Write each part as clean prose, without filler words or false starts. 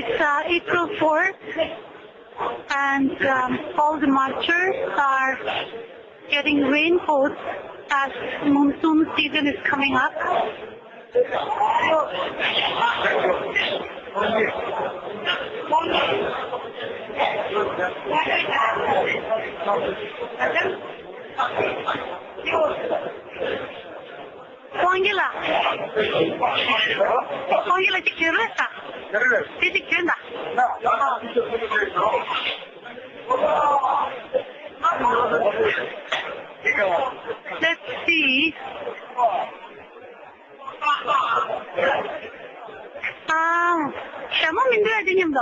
It's April 4th, and all the marchers are getting raincoats as monsoon season is coming up. Angela çıkıyorsa. Dedik ben de. Let's see. Şam'a mindir edeyim de.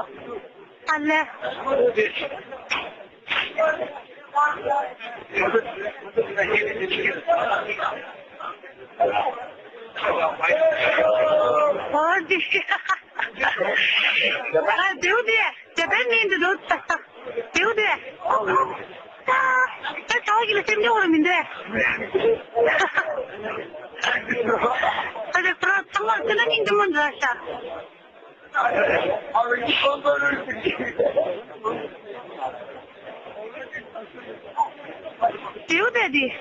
Allah. Hadi. Dev diye. Teben miydi dur? Dev diye. Ben çağa gidelim diyorum indi. Hadi Fırat tamam sana indim onu aşağı. Dev dedi.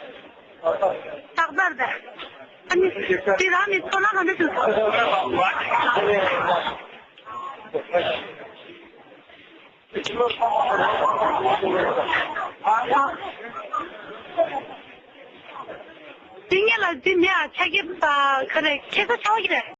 Takbar da. Hani tirhan itkolan hadi tut. dinle, çekip kare, kesin çağa gider.